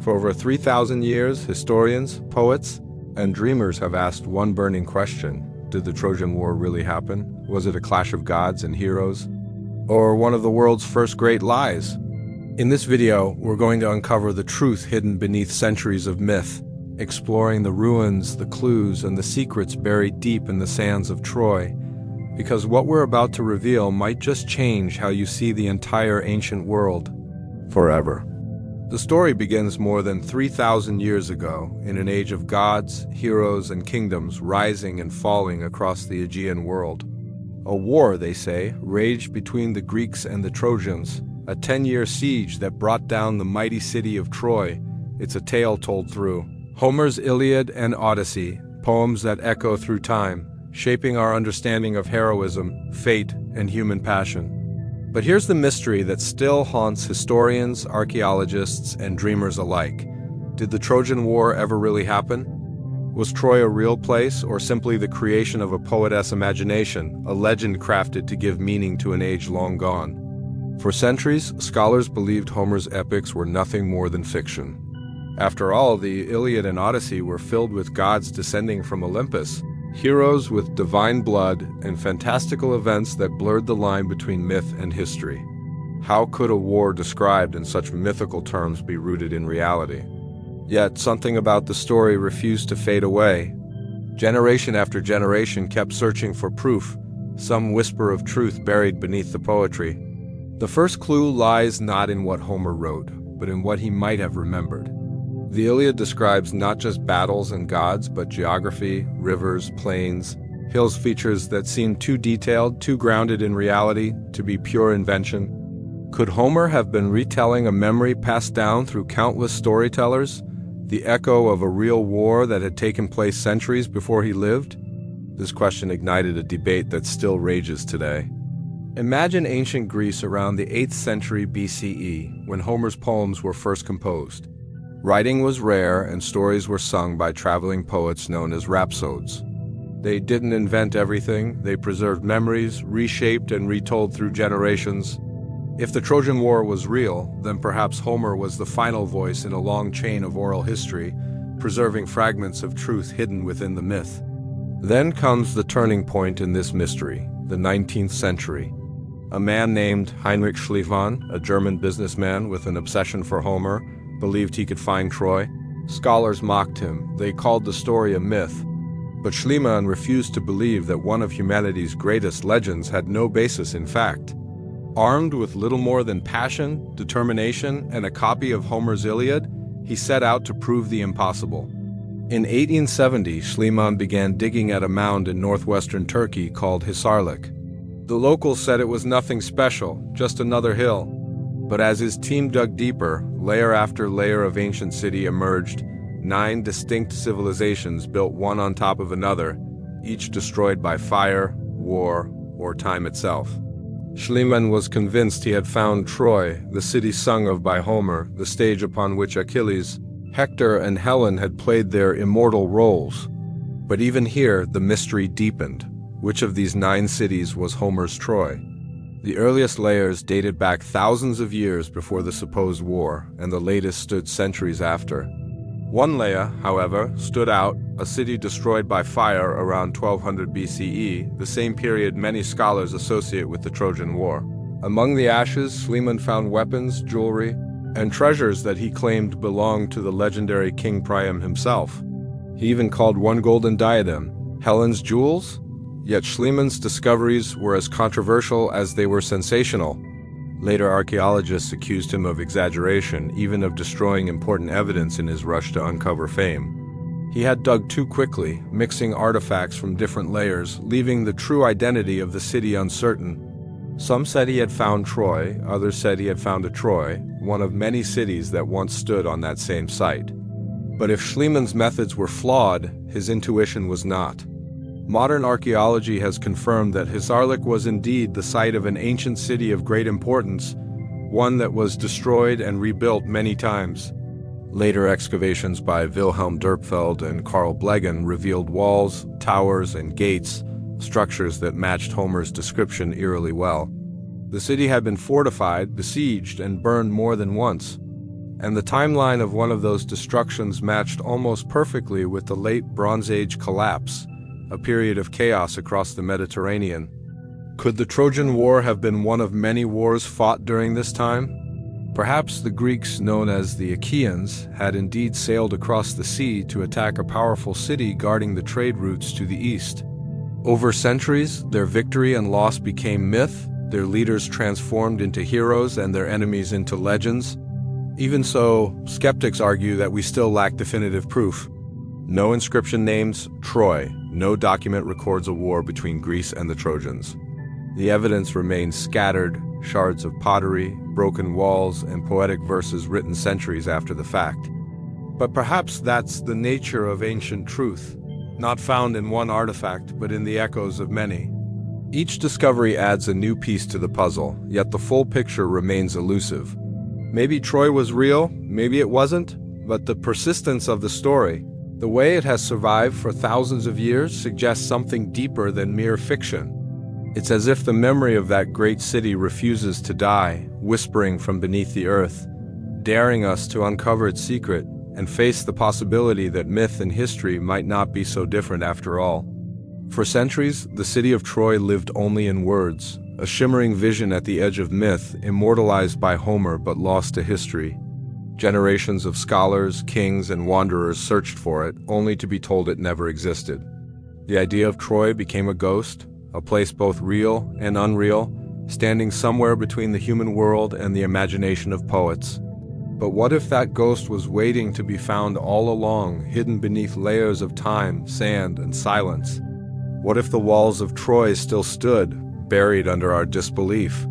For over 3,000 years, historians, poets, and dreamers have asked one burning question. Did the Trojan War really happen? Was it a clash of gods and heroes? Or one of the world's first great lies? In this video, we're going to uncover the truth hidden beneath centuries of myth, exploring the ruins, the clues, and the secrets buried deep in the sands of Troy. Because what we're about to reveal might just change how you see the entire ancient world forever. The story begins more than 3,000 years ago, in an age of gods, heroes, and kingdoms rising and falling across the Aegean world. A war, they say, raged between the Greeks and the Trojans, a 10-year siege that brought down the mighty city of Troy. It's a tale told through Homer's Iliad and Odyssey, poems that echo through time, shaping our understanding of heroism, fate, and human passion. But here's the mystery that still haunts historians, archaeologists, and dreamers alike. Did the Trojan War ever really happen? Was Troy a real place, or simply the creation of a poetess' imagination, a legend crafted to give meaning to an age long gone? For centuries, scholars believed Homer's epics were nothing more than fiction. After all, the Iliad and Odyssey were filled with gods descending from Olympus, heroes with divine blood, and fantastical events that blurred the line between myth and history. How could a war described in such mythical terms be rooted in reality? Yet something about the story refused to fade away. Generation after generation kept searching for proof, some whisper of truth buried beneath the poetry. The first clue lies not in what Homer wrote, but in what he might have remembered. The Iliad describes not just battles and gods, but geography, rivers, plains, hills, features that seem too detailed, too grounded in reality, to be pure invention. Could Homer have been retelling a memory passed down through countless storytellers, the echo of a real war that had taken place centuries before he lived? This question ignited a debate that still rages today. Imagine ancient Greece around the 8th century BCE, when Homer's poems were first composed. Writing was rare, and stories were sung by traveling poets known as rhapsodes. They didn't invent everything, they preserved memories, reshaped and retold through generations. If the Trojan War was real, then perhaps Homer was the final voice in a long chain of oral history, preserving fragments of truth hidden within the myth. Then comes the turning point in this mystery, the 19th century. A man named Heinrich Schliemann, a German businessman with an obsession for Homer, believed he could find Troy. Scholars mocked him. They called the story a myth. But Schliemann refused to believe that one of humanity's greatest legends had no basis in fact. Armed with little more than passion, determination, and a copy of Homer's Iliad, he set out to prove the impossible. In 1870, Schliemann began digging at a mound in northwestern Turkey called Hisarlik. The locals said it was nothing special, just another hill. But as his team dug deeper, layer after layer of ancient city emerged, 9 distinct civilizations built one on top of another, each destroyed by fire, war, or time itself. Schliemann was convinced he had found Troy, the city sung of by Homer, the stage upon which Achilles, Hector, and Helen had played their immortal roles. But even here, the mystery deepened. Which of these 9 cities was Homer's Troy? The earliest layers dated back thousands of years before the supposed war, and the latest stood centuries after. One layer, however, stood out, a city destroyed by fire around 1200 BCE, the same period many scholars associate with the Trojan War. Among the ashes, Schliemann found weapons, jewelry, and treasures that he claimed belonged to the legendary King Priam himself. He even called one golden diadem Helen's jewels. Yet Schliemann's discoveries were as controversial as they were sensational. Later archaeologists accused him of exaggeration, even of destroying important evidence in his rush to uncover fame. He had dug too quickly, mixing artifacts from different layers, leaving the true identity of the city uncertain. Some said he had found Troy, others said he had found a Troy, one of many cities that once stood on that same site. But if Schliemann's methods were flawed, his intuition was not. Modern archaeology has confirmed that Hisarlik was indeed the site of an ancient city of great importance, one that was destroyed and rebuilt many times. Later excavations by Wilhelm Dürpfeld and Carl Blegen revealed walls, towers, and gates, structures that matched Homer's description eerily well. The city had been fortified, besieged, and burned more than once. and the timeline of one of those destructions matched almost perfectly with the late Bronze Age collapse, a period of chaos across the Mediterranean. Could the Trojan War have been one of many wars fought during this time? Perhaps the Greeks, known as the Achaeans, had indeed sailed across the sea to attack a powerful city guarding the trade routes to the east. Over centuries, their victory and loss became myth, their leaders transformed into heroes and their enemies into legends. Even so, skeptics argue that we still lack definitive proof. No inscription names Troy, no document records a war between Greece and the Trojans. The evidence remains scattered, shards of pottery, broken walls, and poetic verses written centuries after the fact. But perhaps that's the nature of ancient truth, not found in one artifact, but in the echoes of many. Each discovery adds a new piece to the puzzle, yet the full picture remains elusive. Maybe Troy was real, maybe it wasn't, but the persistence of the story, the way it has survived for thousands of years, suggests something deeper than mere fiction. It's as if the memory of that great city refuses to die, whispering from beneath the earth, daring us to uncover its secret and face the possibility that myth and history might not be so different after all. For centuries, the city of Troy lived only in words, a shimmering vision at the edge of myth, immortalized by Homer but lost to history. Generations of scholars, kings, and wanderers searched for it, only to be told it never existed. The idea of Troy became a ghost, a place both real and unreal, standing somewhere between the human world and the imagination of poets. But what if that ghost was waiting to be found all along, hidden beneath layers of time, sand, and silence? What if the walls of Troy still stood, buried under our disbelief?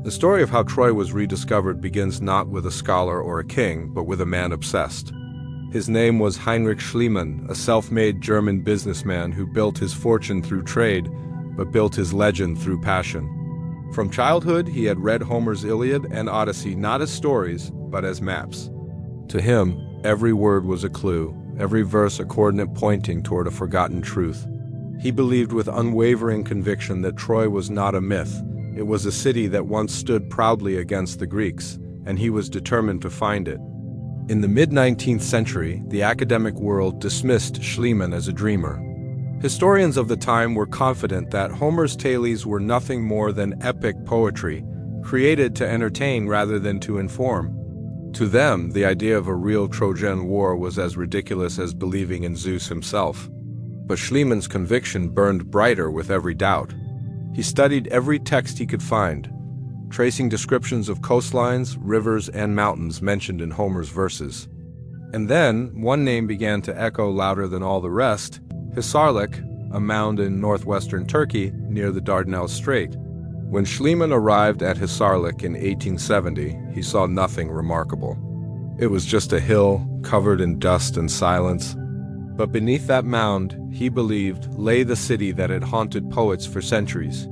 The story of how Troy was rediscovered begins not with a scholar or a king, but with a man obsessed. His name was Heinrich Schliemann, a self-made German businessman who built his fortune through trade, but built his legend through passion. From childhood, he had read Homer's Iliad and Odyssey not as stories, but as maps. To him, every word was a clue, every verse a coordinate pointing toward a forgotten truth. He believed with unwavering conviction that Troy was not a myth. It was a city that once stood proudly against the Greeks, and he was determined to find it. In the mid-19th century, the academic world dismissed Schliemann as a dreamer. Historians of the time were confident that Homer's tales were nothing more than epic poetry, created to entertain rather than to inform. To them, the idea of a real Trojan War was as ridiculous as believing in Zeus himself. But Schliemann's conviction burned brighter with every doubt. He studied every text he could find, tracing descriptions of coastlines, rivers, and mountains mentioned in Homer's verses. And then, one name began to echo louder than all the rest: Hisarlik, a mound in northwestern Turkey near the Dardanelles Strait. When Schliemann arrived at Hisarlik in 1870, he saw nothing remarkable. It was just a hill covered in dust and silence. But beneath that mound, he believed, lay the city that had haunted poets for centuries.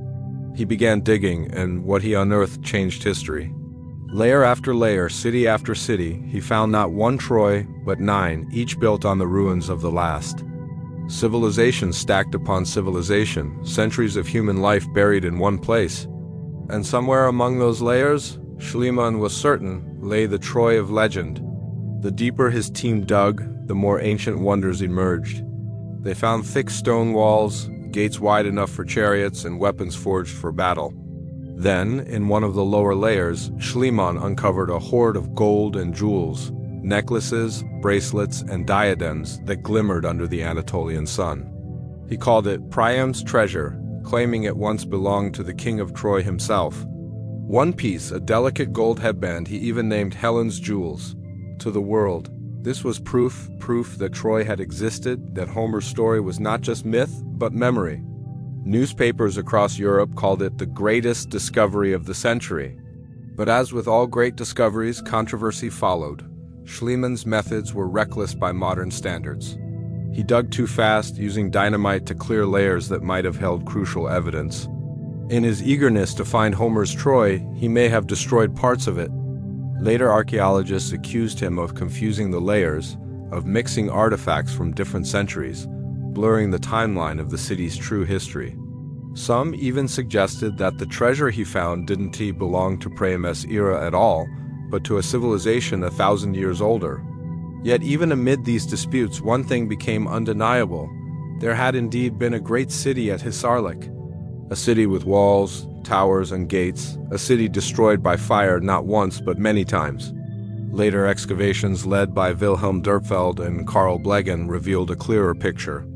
He began digging, and what he unearthed changed history. Layer after layer, city after city, he found not one Troy, but 9, each built on the ruins of the last. Civilization stacked upon civilization, centuries of human life buried in one place. And somewhere among those layers, Schliemann was certain, lay the Troy of legend. The deeper his team dug, the more ancient wonders emerged. They found thick stone walls, gates wide enough for chariots, and weapons forged for battle. Then, in one of the lower layers, Schliemann uncovered a hoard of gold and jewels, necklaces, bracelets, and diadems that glimmered under the Anatolian sun. He called it Priam's treasure, claiming it once belonged to the king of Troy himself. One piece, a delicate gold headband, he even named Helen's jewels. To the world, this was proof that Troy had existed, that Homer's story was not just myth, but memory. Newspapers across Europe called it the greatest discovery of the century. But as with all great discoveries, controversy followed. Schliemann's methods were reckless by modern standards. He dug too fast, using dynamite to clear layers that might have held crucial evidence. In his eagerness to find Homer's Troy, he may have destroyed parts of it. Later archaeologists accused him of confusing the layers, of mixing artifacts from different centuries, blurring the timeline of the city's true history. Some even suggested that the treasure he found didn't belong to Priam's era at all, but to a civilization 1,000 years older. Yet even amid these disputes, one thing became undeniable. There had indeed been a great city at Hisarlik. A city with walls, towers, and gates, a city destroyed by fire not once but many times. Later excavations led by Wilhelm Dörpfeld and Karl Blegen revealed a clearer picture.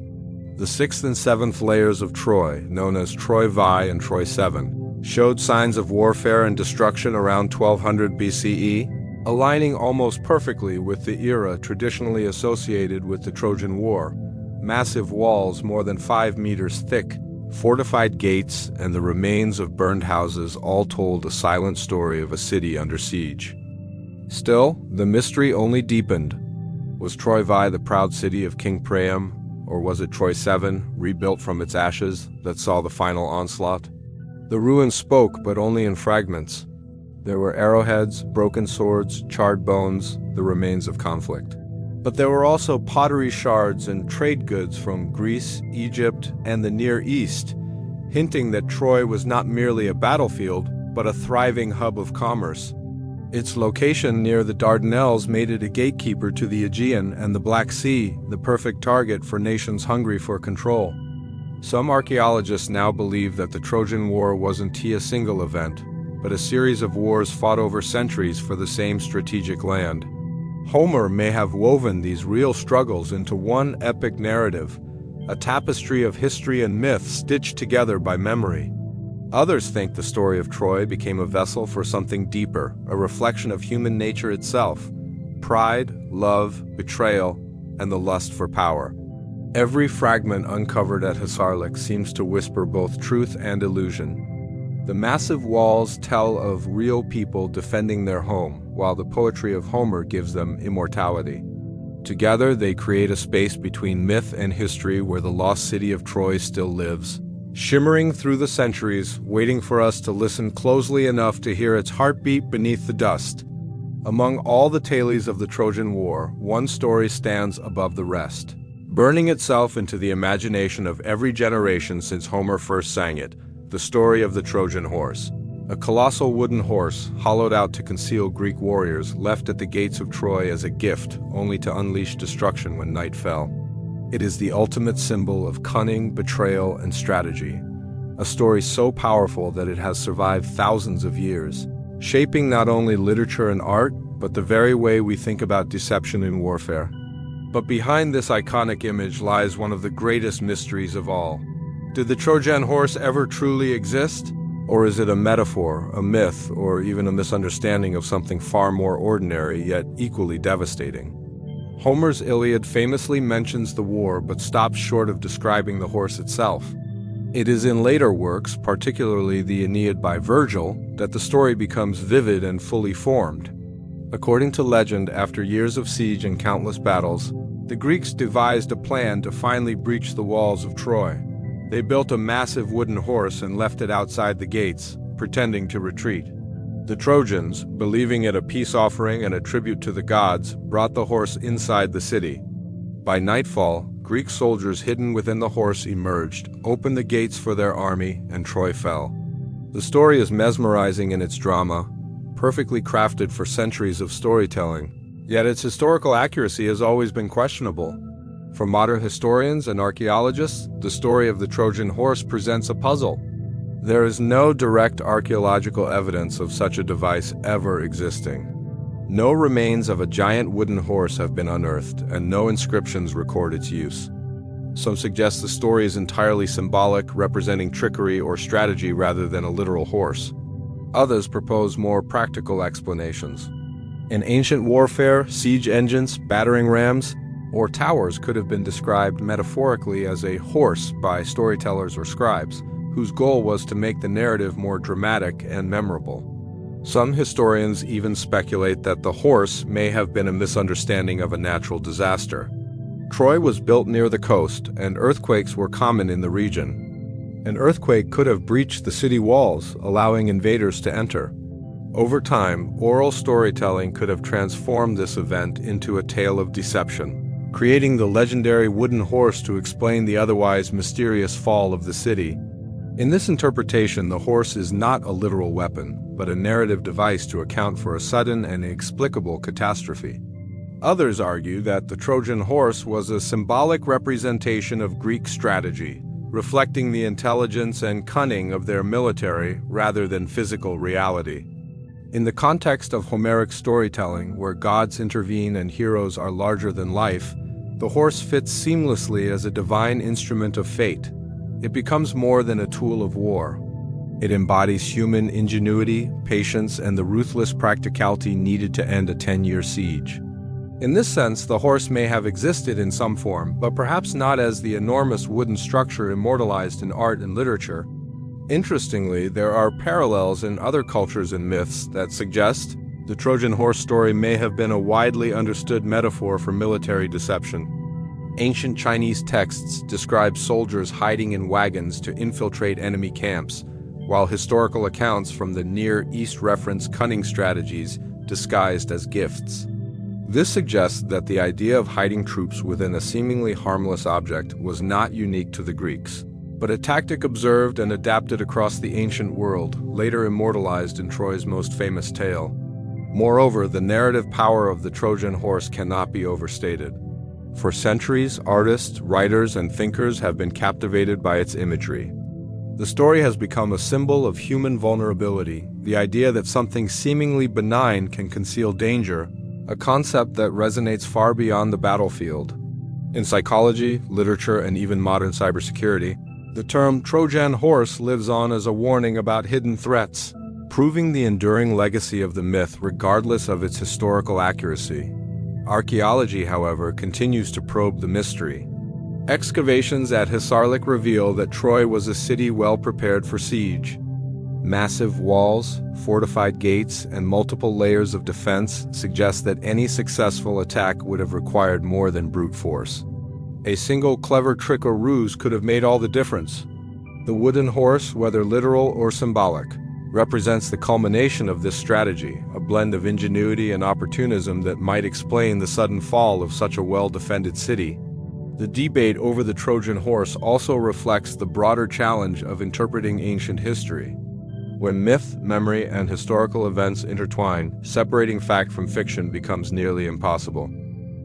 The 6th and 7th layers of Troy, known as Troy VI and Troy VII, showed signs of warfare and destruction around 1200 BCE, aligning almost perfectly with the era traditionally associated with the Trojan War. Massive walls more than 5 meters thick, fortified gates, and the remains of burned houses all told a silent story of a city under siege. Still, the mystery only deepened. Was Troy VI the proud city of King Priam, or was it Troy VII, rebuilt from its ashes, that saw the final onslaught? The ruins spoke, but only in fragments. There were arrowheads, broken swords, charred bones, the remains of conflict. But there were also pottery shards and trade goods from Greece, Egypt, and the Near East, hinting that Troy was not merely a battlefield, but a thriving hub of commerce. Its location near the Dardanelles made it a gatekeeper to the Aegean and the Black Sea, the perfect target for nations hungry for control. Some archaeologists now believe that the Trojan War wasn't a single event, but a series of wars fought over centuries for the same strategic land. Homer may have woven these real struggles into one epic narrative, a tapestry of history and myth stitched together by memory. Others think the story of Troy became a vessel for something deeper, a reflection of human nature itself: pride, love, betrayal, and the lust for power. Every fragment uncovered at Hisarlik seems to whisper both truth and illusion. The massive walls tell of real people defending their home, while the poetry of Homer gives them immortality. Together, they create a space between myth and history where the lost city of Troy still lives, shimmering through the centuries, waiting for us to listen closely enough to hear its heartbeat beneath the dust. Among all the tales of the Trojan War, one story stands above the rest, burning itself into the imagination of every generation since Homer first sang it: the story of the Trojan Horse. A colossal wooden horse, hollowed out to conceal Greek warriors, left at the gates of Troy as a gift, only to unleash destruction when night fell. It is the ultimate symbol of cunning, betrayal, and strategy. A story so powerful that it has survived thousands of years, shaping not only literature and art, but the very way we think about deception in warfare. But behind this iconic image lies one of the greatest mysteries of all. Did the Trojan horse ever truly exist? Or is it a metaphor, a myth, or even a misunderstanding of something far more ordinary, yet equally devastating? Homer's Iliad famously mentions the war, but stops short of describing the horse itself. It is in later works, particularly the Aeneid by Virgil, that the story becomes vivid and fully formed. According to legend, after years of siege and countless battles, the Greeks devised a plan to finally breach the walls of Troy. They built a massive wooden horse and left it outside the gates, pretending to retreat. The Trojans, believing it a peace offering and a tribute to the gods, brought the horse inside the city. By nightfall, Greek soldiers hidden within the horse emerged, opened the gates for their army, and Troy fell. The story is mesmerizing in its drama, perfectly crafted for centuries of storytelling, yet its historical accuracy has always been questionable. For modern historians and archaeologists, the story of the Trojan horse presents a puzzle. There is no direct archaeological evidence of such a device ever existing. No remains of a giant wooden horse have been unearthed, and no inscriptions record its use. Some suggest the story is entirely symbolic, representing trickery or strategy rather than a literal horse. Others propose more practical explanations. In ancient warfare, siege engines, battering rams, or towers could have been described metaphorically as a horse by storytellers or scribes, whose goal was to make the narrative more dramatic and memorable. Some historians even speculate that the horse may have been a misunderstanding of a natural disaster. Troy was built near the coast, and earthquakes were common in the region. An earthquake could have breached the city walls, allowing invaders to enter. Over time, oral storytelling could have transformed this event into a tale of deception, creating the legendary wooden horse to explain the otherwise mysterious fall of the city. In this interpretation, the horse is not a literal weapon, but a narrative device to account for a sudden and inexplicable catastrophe. Others argue that the Trojan horse was a symbolic representation of Greek strategy, reflecting the intelligence and cunning of their military rather than physical reality. In the context of Homeric storytelling, where gods intervene and heroes are larger than life, the horse fits seamlessly as a divine instrument of fate. It becomes more than a tool of war. It embodies human ingenuity, patience, and the ruthless practicality needed to end a 10-year siege. In this sense, the horse may have existed in some form, but perhaps not as the enormous wooden structure immortalized in art and literature. Interestingly, there are parallels in other cultures and myths that suggest the Trojan horse story may have been a widely understood metaphor for military deception. Ancient Chinese texts describe soldiers hiding in wagons to infiltrate enemy camps, while historical accounts from the Near East reference cunning strategies disguised as gifts. This suggests that the idea of hiding troops within a seemingly harmless object was not unique to the Greeks, but a tactic observed and adapted across the ancient world, later immortalized in Troy's most famous tale. Moreover, the narrative power of the Trojan horse cannot be overstated. For centuries, artists, writers, and thinkers have been captivated by its imagery. The story has become a symbol of human vulnerability, the idea that something seemingly benign can conceal danger, a concept that resonates far beyond the battlefield. In psychology, literature, and even modern cybersecurity, the term Trojan horse lives on as a warning about hidden threats, proving the enduring legacy of the myth regardless of its historical accuracy. Archaeology, however, continues to probe the mystery. Excavations at Hisarlik reveal that Troy was a city well prepared for siege. Massive walls, fortified gates, and multiple layers of defense suggest that any successful attack would have required more than brute force. A single clever trick or ruse could have made all the difference. The wooden horse, whether literal or symbolic, represents the culmination of this strategy, a blend of ingenuity and opportunism that might explain the sudden fall of such a well-defended city. The debate over the Trojan horse also reflects the broader challenge of interpreting ancient history. When myth, memory, and historical events intertwine, separating fact from fiction becomes nearly impossible.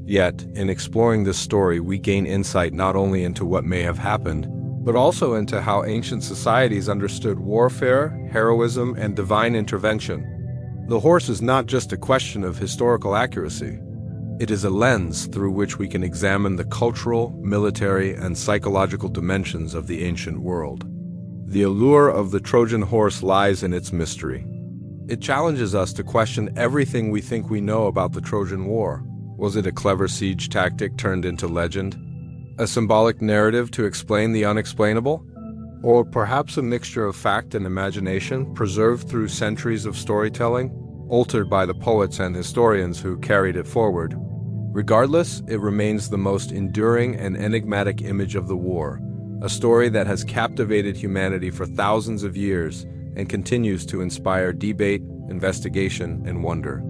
Yet, in exploring this story, we gain insight not only into what may have happened, but also into how ancient societies understood warfare, heroism, and divine intervention. The horse is not just a question of historical accuracy. It is a lens through which we can examine the cultural, military, and psychological dimensions of the ancient world. The allure of the Trojan horse lies in its mystery. It challenges us to question everything we think we know about the Trojan War. Was it a clever siege tactic turned into legend? A symbolic narrative to explain the unexplainable? Or perhaps a mixture of fact and imagination preserved through centuries of storytelling, altered by the poets and historians who carried it forward? Regardless, it remains the most enduring and enigmatic image of the war, a story that has captivated humanity for thousands of years and continues to inspire debate, investigation, and wonder.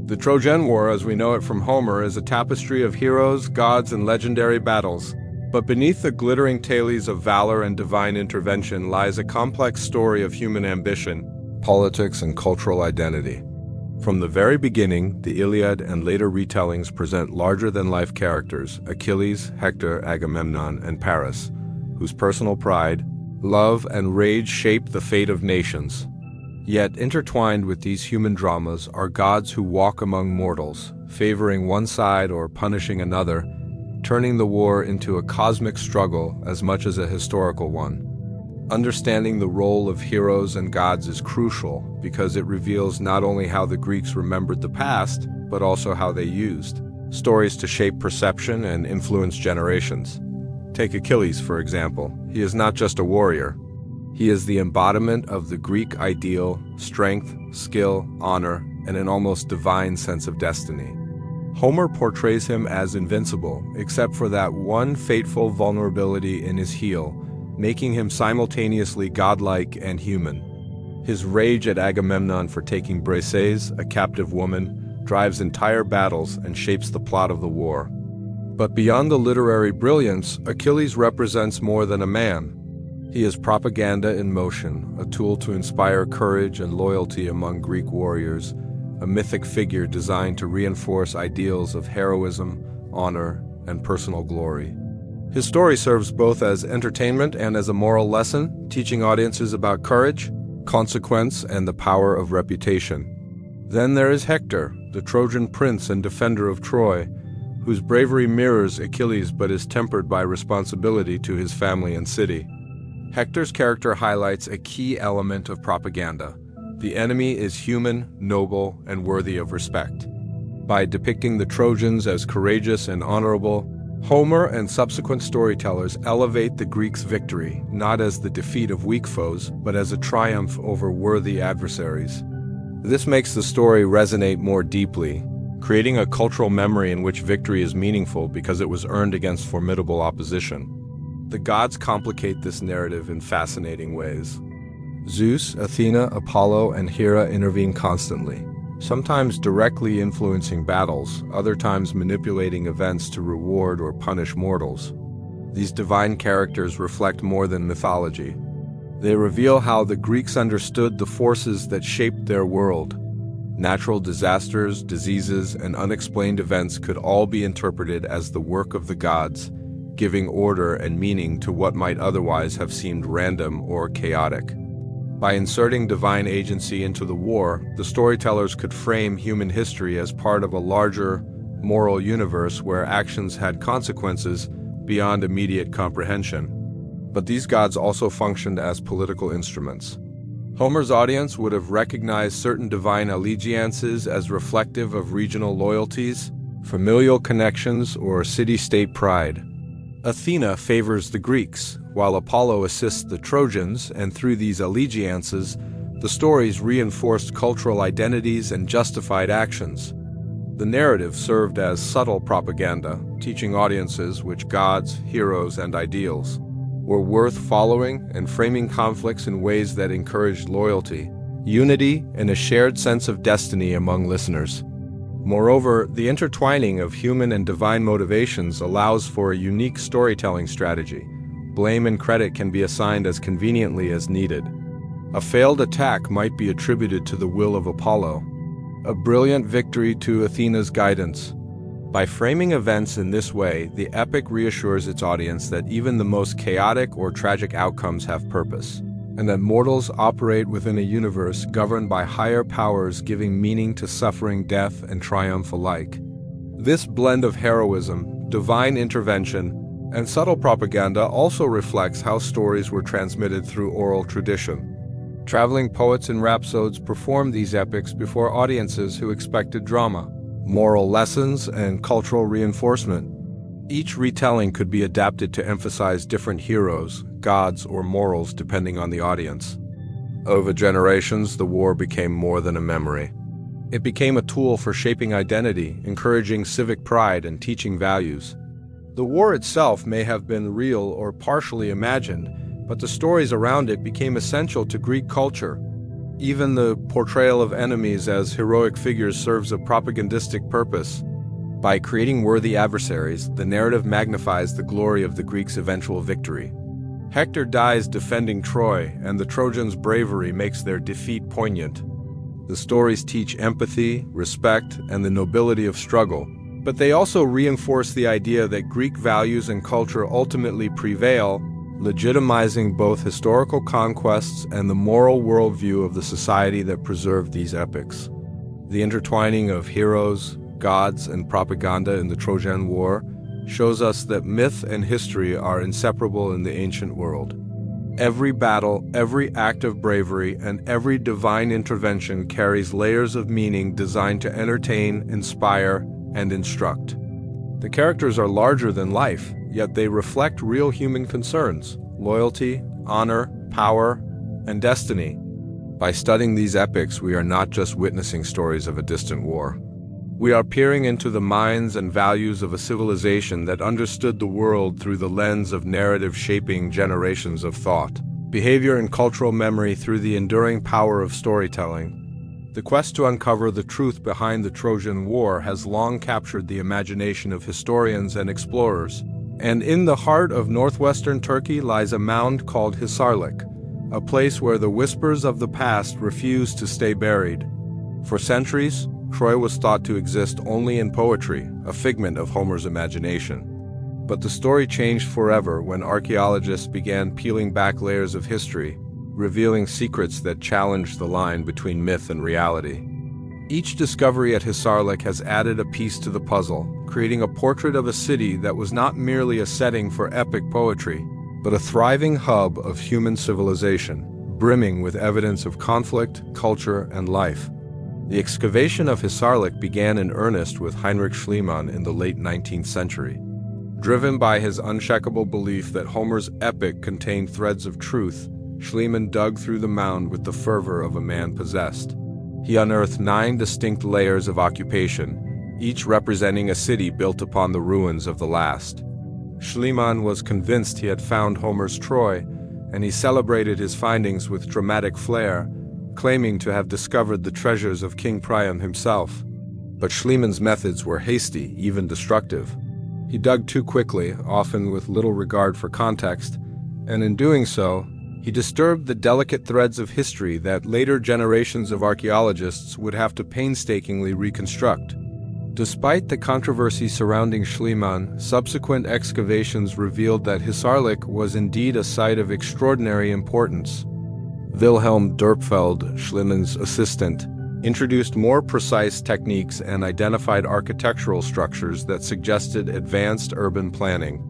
The Trojan War, as we know it from Homer, is a tapestry of heroes, gods, and legendary battles. But beneath the glittering tales of valor and divine intervention lies a complex story of human ambition, politics, and cultural identity. From the very beginning, the Iliad and later retellings present larger-than-life characters, Achilles, Hector, Agamemnon, and Paris, whose personal pride, love, and rage shape the fate of nations. Yet intertwined with these human dramas are gods who walk among mortals, favoring one side or punishing another, turning the war into a cosmic struggle as much as a historical one. Understanding the role of heroes and gods is crucial because it reveals not only how the Greeks remembered the past, but also how they used stories to shape perception and influence generations. Take Achilles, for example. He is not just a warrior. He is the embodiment of the Greek ideal, strength, skill, honor, and an almost divine sense of destiny. Homer portrays him as invincible, except for that one fateful vulnerability in his heel, making him simultaneously godlike and human. His rage at Agamemnon for taking Briseis, a captive woman, drives entire battles and shapes the plot of the war. But beyond the literary brilliance, Achilles represents more than a man. He is propaganda in motion, a tool to inspire courage and loyalty among Greek warriors, a mythic figure designed to reinforce ideals of heroism, honor, and personal glory. His story serves both as entertainment and as a moral lesson, teaching audiences about courage, consequence, and the power of reputation. Then there is Hector, the Trojan prince and defender of Troy, whose bravery mirrors Achilles but is tempered by responsibility to his family and city. Hector's character highlights a key element of propaganda. The enemy is human, noble, and worthy of respect. By depicting the Trojans as courageous and honorable, Homer and subsequent storytellers elevate the Greeks' victory not as the defeat of weak foes, but as a triumph over worthy adversaries. This makes the story resonate more deeply, creating a cultural memory in which victory is meaningful because it was earned against formidable opposition. The gods complicate this narrative in fascinating ways. Zeus, Athena, Apollo, and Hera intervene constantly, sometimes directly influencing battles, other times manipulating events to reward or punish mortals. These divine characters reflect more than mythology. They reveal how the Greeks understood the forces that shaped their world. Natural disasters, diseases, and unexplained events could all be interpreted as the work of the gods, giving order and meaning to what might otherwise have seemed random or chaotic. By inserting divine agency into the war, the storytellers could frame human history as part of a larger, moral universe where actions had consequences beyond immediate comprehension. But these gods also functioned as political instruments. Homer's audience would have recognized certain divine allegiances as reflective of regional loyalties, familial connections, or city-state pride. Athena favors the Greeks, while Apollo assists the Trojans, and through these allegiances, the stories reinforced cultural identities and justified actions. The narrative served as subtle propaganda, teaching audiences which gods, heroes, and ideals were worth following and framing conflicts in ways that encouraged loyalty, unity, and a shared sense of destiny among listeners. Moreover, the intertwining of human and divine motivations allows for a unique storytelling strategy. Blame and credit can be assigned as conveniently as needed. A failed attack might be attributed to the will of Apollo, a brilliant victory to Athena's guidance. By framing events in this way, the epic reassures its audience that even the most chaotic or tragic outcomes have purpose, and that mortals operate within a universe governed by higher powers giving meaning to suffering, death, and triumph alike. This blend of heroism, divine intervention, and subtle propaganda also reflects how stories were transmitted through oral tradition. Traveling poets and rhapsodes performed these epics before audiences who expected drama, moral lessons, and cultural reinforcement. Each retelling could be adapted to emphasize different heroes, gods, or morals depending on the audience. Over generations, the war became more than a memory. It became a tool for shaping identity, encouraging civic pride, and teaching values. The war itself may have been real or partially imagined, but the stories around it became essential to Greek culture. Even the portrayal of enemies as heroic figures serves a propagandistic purpose. By creating worthy adversaries, the narrative magnifies the glory of the Greeks' eventual victory. Hector dies defending Troy, and the Trojans' bravery makes their defeat poignant. The stories teach empathy, respect, and the nobility of struggle, but they also reinforce the idea that Greek values and culture ultimately prevail, legitimizing both historical conquests and the moral worldview of the society that preserved these epics. The intertwining of heroes, gods, and propaganda in the Trojan War shows us that myth and history are inseparable in the ancient world. Every battle, every act of bravery, and every divine intervention carries layers of meaning designed to entertain, inspire, and instruct. The characters are larger than life, yet they reflect real human concerns: loyalty, honor, power, and destiny. By studying these epics, we are not just witnessing stories of a distant war. We are peering into the minds and values of a civilization that understood the world through the lens of narrative shaping generations of thought, behavior, and cultural memory through the enduring power of storytelling. The quest to uncover the truth behind the Trojan War has long captured the imagination of historians and explorers. And in the heart of northwestern Turkey lies a mound called Hisarlik, a place where the whispers of the past refuse to stay buried. For centuries, Troy was thought to exist only in poetry, a figment of Homer's imagination. But the story changed forever when archaeologists began peeling back layers of history, revealing secrets that challenged the line between myth and reality. Each discovery at Hisarlik has added a piece to the puzzle, creating a portrait of a city that was not merely a setting for epic poetry, but a thriving hub of human civilization, brimming with evidence of conflict, culture, and life. The excavation of Hisarlik began in earnest with Heinrich Schliemann in the late 19th century. Driven by his unshakable belief that Homer's epic contained threads of truth, Schliemann dug through the mound with the fervor of a man possessed. He unearthed 9 distinct layers of occupation, each representing a city built upon the ruins of the last. Schliemann was convinced he had found Homer's Troy, and he celebrated his findings with dramatic flair, claiming to have discovered the treasures of King Priam himself. But Schliemann's methods were hasty, even destructive. He dug too quickly, often with little regard for context, and in doing so, he disturbed the delicate threads of history that later generations of archaeologists would have to painstakingly reconstruct. Despite the controversy surrounding Schliemann, subsequent excavations revealed that Hisarlik was indeed a site of extraordinary importance. Wilhelm Dörpfeld, Schliemann's assistant, introduced more precise techniques and identified architectural structures that suggested advanced urban planning.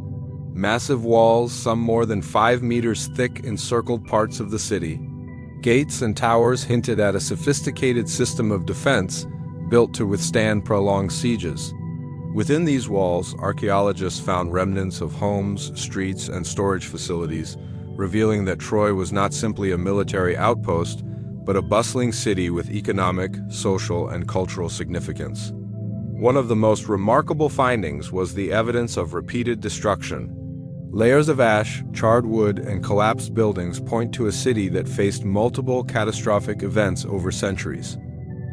Massive walls, some more than 5 meters thick, encircled parts of the city. Gates and towers hinted at a sophisticated system of defense built to withstand prolonged sieges. Within these walls, archaeologists found remnants of homes, streets, and storage facilities, revealing that Troy was not simply a military outpost, but a bustling city with economic, social, and cultural significance. One of the most remarkable findings was the evidence of repeated destruction. Layers of ash, charred wood, and collapsed buildings point to a city that faced multiple catastrophic events over centuries.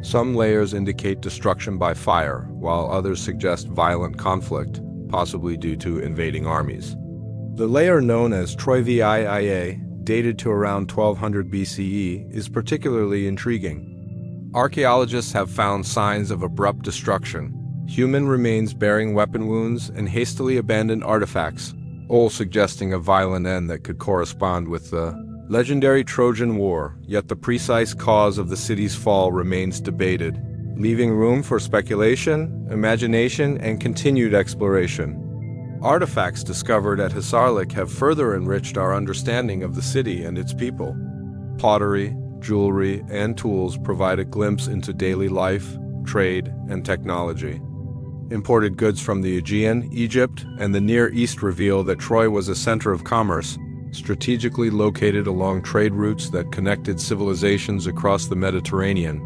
Some layers indicate destruction by fire, while others suggest violent conflict, possibly due to invading armies. The layer known as Troy Viia, dated to around 1200 BCE, is particularly intriguing. Archaeologists have found signs of abrupt destruction, human remains bearing weapon wounds, and hastily abandoned artifacts, all suggesting a violent end that could correspond with the legendary Trojan War, yet the precise cause of the city's fall remains debated, leaving room for speculation, imagination, and continued exploration. Artifacts discovered at Hisarlik have further enriched our understanding of the city and its people. Pottery, jewelry, and tools provide a glimpse into daily life, trade, and technology. Imported goods from the Aegean, Egypt, and the Near East reveal that Troy was a center of commerce, strategically located along trade routes that connected civilizations across the Mediterranean.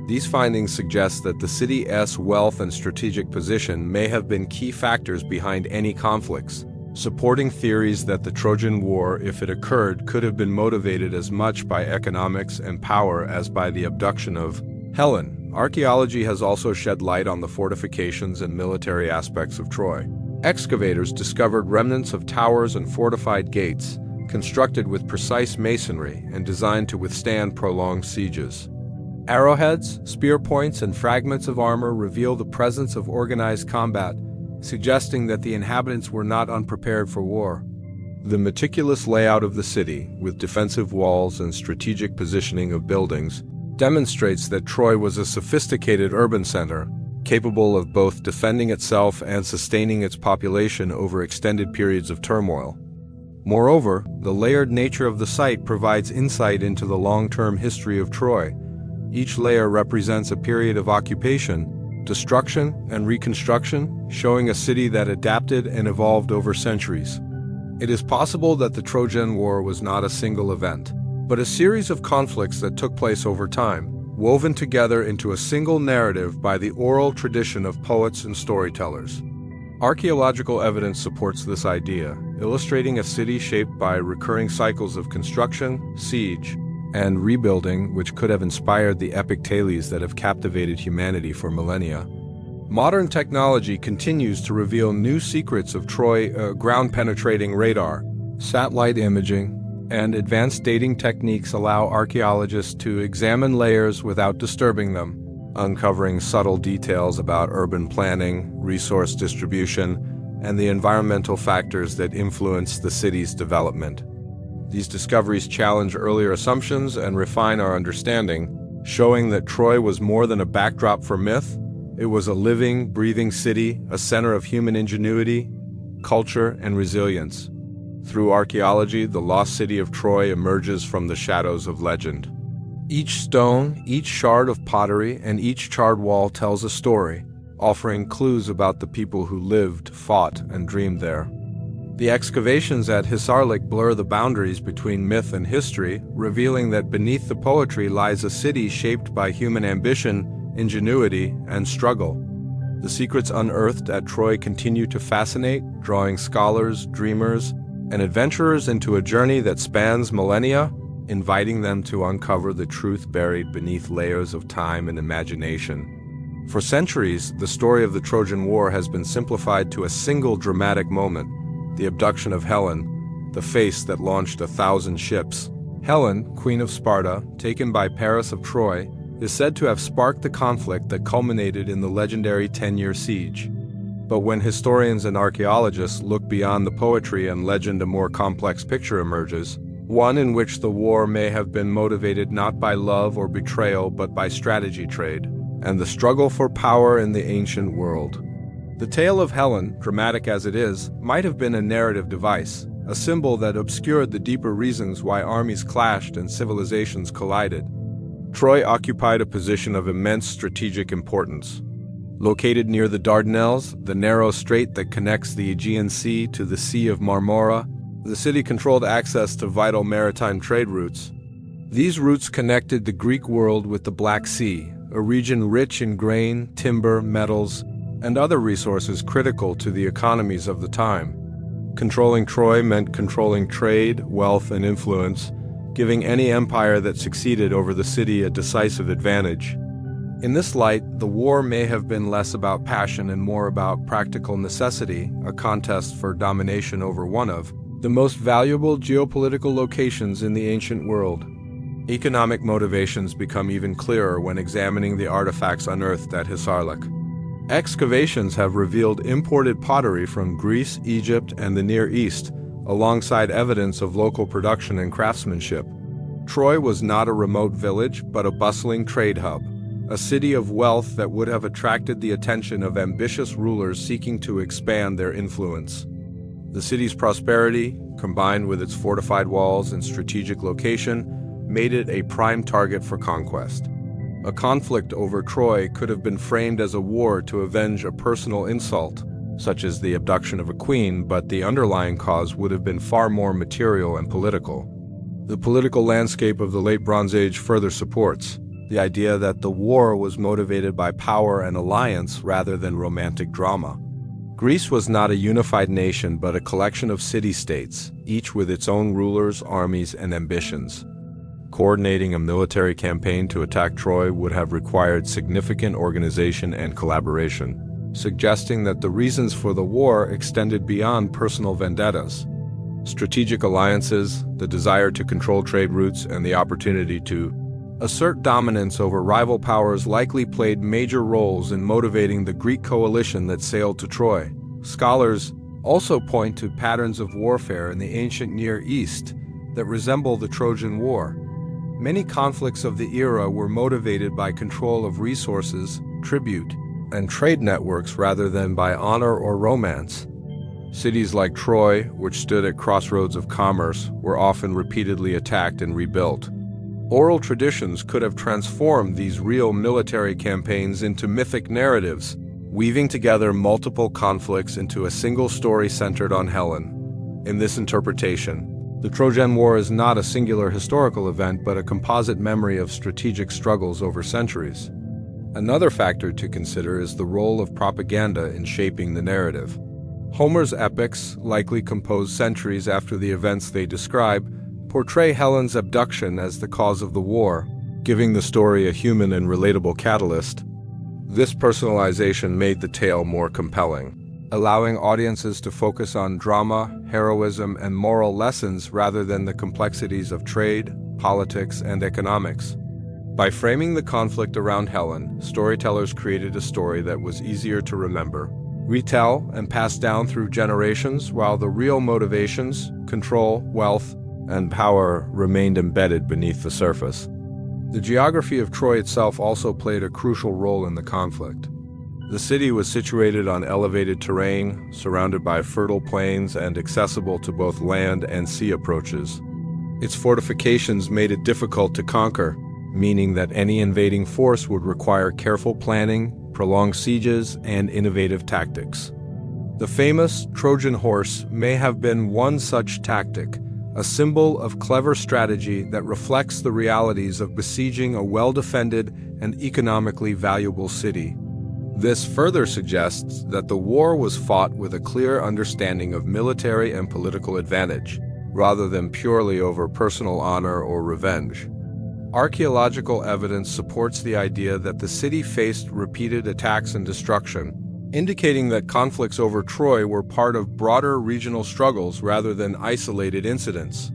These findings suggest that the city's wealth and strategic position may have been key factors behind any conflicts, supporting theories that the Trojan War, if it occurred, could have been motivated as much by economics and power as by the abduction of Helen. Archaeology has also shed light on the fortifications and military aspects of Troy. Excavators discovered remnants of towers and fortified gates, constructed with precise masonry and designed to withstand prolonged sieges. Arrowheads, spear points, and fragments of armor reveal the presence of organized combat, suggesting that the inhabitants were not unprepared for war. The meticulous layout of the city, with defensive walls and strategic positioning of buildings, demonstrates that Troy was a sophisticated urban center, capable of both defending itself and sustaining its population over extended periods of turmoil. Moreover, the layered nature of the site provides insight into the long-term history of Troy. Each layer represents a period of occupation, destruction, and reconstruction, showing a city that adapted and evolved over centuries. It is possible that the Trojan War was not a single event, but a series of conflicts that took place over time, woven together into a single narrative by the oral tradition of poets and storytellers. Archaeological evidence supports this idea, illustrating a city shaped by recurring cycles of construction, siege, and rebuilding which could have inspired the epic tales that have captivated humanity for millennia. Modern technology continues to reveal new secrets of Troy: ground-penetrating radar, satellite imaging, and advanced dating techniques allow archaeologists to examine layers without disturbing them, uncovering subtle details about urban planning, resource distribution, and the environmental factors that influence the city's development. These discoveries challenge earlier assumptions and refine our understanding, showing that Troy was more than a backdrop for myth. It was a living, breathing city, a center of human ingenuity, culture, and resilience. Through archaeology, the lost city of Troy emerges from the shadows of legend. Each stone, each shard of pottery, and each charred wall tells a story, offering clues about the people who lived, fought, and dreamed there. The excavations at Hisarlik blur the boundaries between myth and history, revealing that beneath the poetry lies a city shaped by human ambition, ingenuity, and struggle. The secrets unearthed at Troy continue to fascinate, drawing scholars, dreamers, and adventurers into a journey that spans millennia, inviting them to uncover the truth buried beneath layers of time and imagination. For centuries, the story of the Trojan War has been simplified to a single dramatic moment: the abduction of Helen, the face that launched 1,000 ships. Helen, Queen of Sparta, taken by Paris of Troy, is said to have sparked the conflict that culminated in the legendary 10-year siege. But when historians and archaeologists look beyond the poetry and legend, a more complex picture emerges, one in which the war may have been motivated not by love or betrayal but by strategy, trade, and the struggle for power in the ancient world. The tale of Helen, dramatic as it is, might have been a narrative device, a symbol that obscured the deeper reasons why armies clashed and civilizations collided. Troy occupied a position of immense strategic importance. Located near the Dardanelles, the narrow strait that connects the Aegean Sea to the Sea of Marmora, the city controlled access to vital maritime trade routes. These routes connected the Greek world with the Black Sea, a region rich in grain, timber, metals, and other resources critical to the economies of the time. Controlling Troy meant controlling trade, wealth, and influence, giving any empire that succeeded over the city a decisive advantage. In this light, the war may have been less about passion and more about practical necessity, a contest for domination over one of the most valuable geopolitical locations in the ancient world. Economic motivations become even clearer when examining the artifacts unearthed at Hisarlik. Excavations have revealed imported pottery from Greece, Egypt, and the Near East, alongside evidence of local production and craftsmanship. Troy was not a remote village, but a bustling trade hub, a city of wealth that would have attracted the attention of ambitious rulers seeking to expand their influence. The city's prosperity, combined with its fortified walls and strategic location, made it a prime target for conquest. A conflict over Troy could have been framed as a war to avenge a personal insult, such as the abduction of a queen, but the underlying cause would have been far more material and political. The political landscape of the Late Bronze Age further supports the idea that the war was motivated by power and alliance rather than romantic drama. Greece was not a unified nation but a collection of city-states, each with its own rulers, armies, and ambitions. Coordinating a military campaign to attack Troy would have required significant organization and collaboration, suggesting that the reasons for the war extended beyond personal vendettas. Strategic alliances, the desire to control trade routes, and the opportunity to assert dominance over rival powers likely played major roles in motivating the Greek coalition that sailed to Troy. Scholars also point to patterns of warfare in the ancient Near East that resemble the Trojan War. Many conflicts of the era were motivated by control of resources, tribute, and trade networks rather than by honor or romance. Cities like Troy, which stood at crossroads of commerce, were often repeatedly attacked and rebuilt. Oral traditions could have transformed these real military campaigns into mythic narratives, weaving together multiple conflicts into a single story centered on Helen. In this interpretation, the Trojan War is not a singular historical event but a composite memory of strategic struggles over centuries. Another factor to consider is the role of propaganda in shaping the narrative. Homer's epics, likely composed centuries after the events they describe, portray Helen's abduction as the cause of the war, giving the story a human and relatable catalyst. This personalization made the tale more compelling, allowing audiences to focus on drama, heroism, and moral lessons rather than the complexities of trade, politics, and economics. By framing the conflict around Helen, storytellers created a story that was easier to remember, retell, and pass down through generations, while the real motivations, control, wealth, and power remained embedded beneath the surface. The geography of Troy itself also played a crucial role in the conflict. The city was situated on elevated terrain, surrounded by fertile plains and accessible to both land and sea approaches. Its fortifications made it difficult to conquer, meaning that any invading force would require careful planning, prolonged sieges, and innovative tactics. The famous Trojan Horse may have been one such tactic, a symbol of clever strategy that reflects the realities of besieging a well-defended and economically valuable city. This further suggests that the war was fought with a clear understanding of military and political advantage, rather than purely over personal honor or revenge. Archaeological evidence supports the idea that the city faced repeated attacks and destruction, indicating that conflicts over Troy were part of broader regional struggles rather than isolated incidents.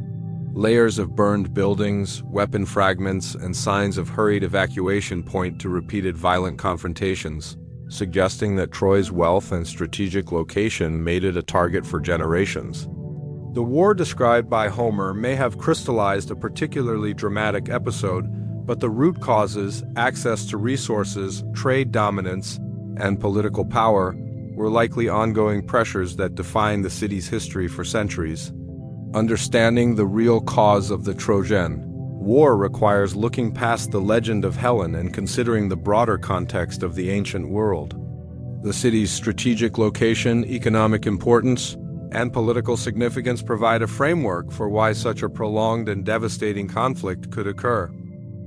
Layers of burned buildings, weapon fragments, and signs of hurried evacuation point to repeated violent confrontations, suggesting that Troy's wealth and strategic location made it a target for generations. The war described by Homer may have crystallized a particularly dramatic episode, but the root causes, access to resources, trade dominance, and political power, were likely ongoing pressures that defined the city's history for centuries. Understanding the real cause of the Trojan War requires looking past the legend of Helen and considering the broader context of the ancient world. The city's strategic location, economic importance, and political significance provide a framework for why such a prolonged and devastating conflict could occur.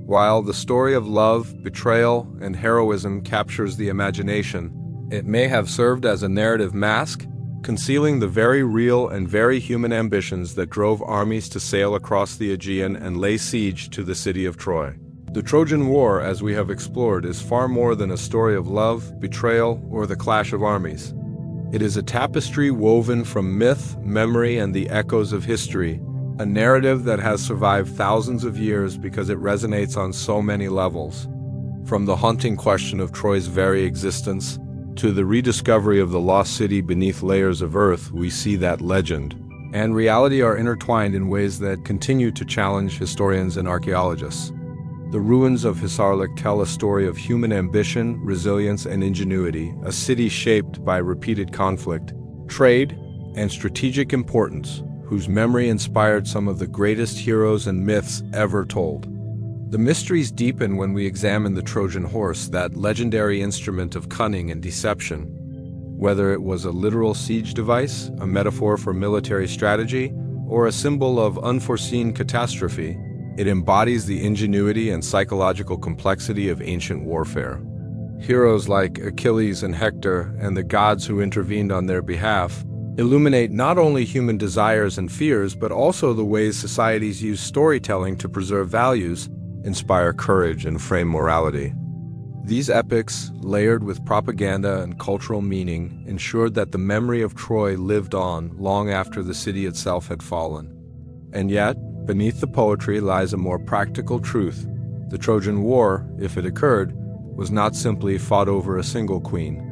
While the story of love, betrayal, and heroism captures the imagination, it may have served as a narrative mask, concealing the very real and very human ambitions that drove armies to sail across the Aegean and lay siege to the city of Troy. The Trojan War, as we have explored, is far more than a story of love, betrayal, or the clash of armies. It is a tapestry woven from myth, memory, and the echoes of history, a narrative that has survived thousands of years because it resonates on so many levels. From the haunting question of Troy's very existence to the rediscovery of the lost city beneath layers of earth, we see that legend and reality are intertwined in ways that continue to challenge historians and archaeologists. The ruins of Hisarlik tell a story of human ambition, resilience, and ingenuity, a city shaped by repeated conflict, trade, and strategic importance, whose memory inspired some of the greatest heroes and myths ever told. The mysteries deepen when we examine the Trojan horse, that legendary instrument of cunning and deception. Whether it was a literal siege device, a metaphor for military strategy, or a symbol of unforeseen catastrophe, it embodies the ingenuity and psychological complexity of ancient warfare. Heroes like Achilles and Hector, and the gods who intervened on their behalf, illuminate not only human desires and fears, but also the ways societies use storytelling to preserve values, inspire courage, and frame morality. These epics, layered with propaganda and cultural meaning, ensured that the memory of Troy lived on long after the city itself had fallen. And yet, beneath the poetry lies a more practical truth. The Trojan War, if it occurred, was not simply fought over a single queen.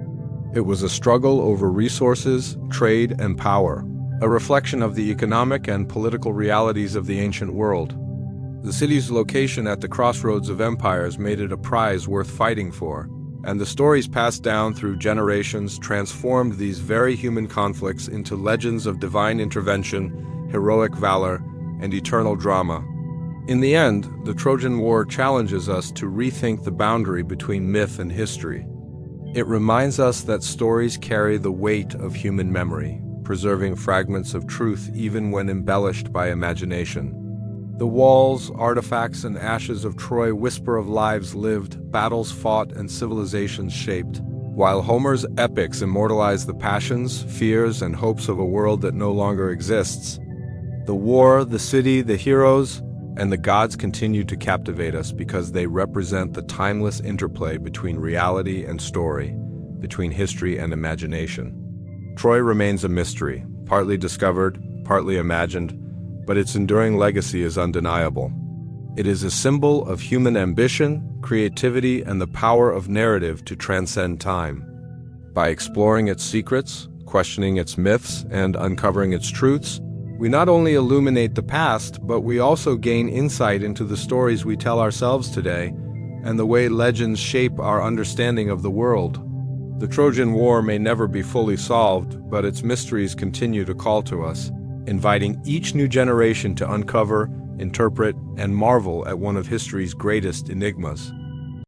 It was a struggle over resources, trade, and power, a reflection of the economic and political realities of the ancient world. The city's location at the crossroads of empires made it a prize worth fighting for, and the stories passed down through generations transformed these very human conflicts into legends of divine intervention, heroic valor, and eternal drama. In the end, the Trojan War challenges us to rethink the boundary between myth and history. It reminds us that stories carry the weight of human memory, preserving fragments of truth even when embellished by imagination. The walls, artifacts, and ashes of Troy whisper of lives lived, battles fought, and civilizations shaped, while Homer's epics immortalize the passions, fears, and hopes of a world that no longer exists. The war, the city, the heroes, And the gods continue to captivate us because they represent the timeless interplay between reality and story, between history and imagination. Troy remains a mystery, partly discovered, partly imagined, but its enduring legacy is undeniable. It is a symbol of human ambition, creativity, and the power of narrative to transcend time. By exploring its secrets, questioning its myths, and uncovering its truths, we not only illuminate the past, but we also gain insight into the stories we tell ourselves today and the way legends shape our understanding of the world. The Trojan War may never be fully solved, but its mysteries continue to call to us, inviting each new generation to uncover, interpret, and marvel at one of history's greatest enigmas.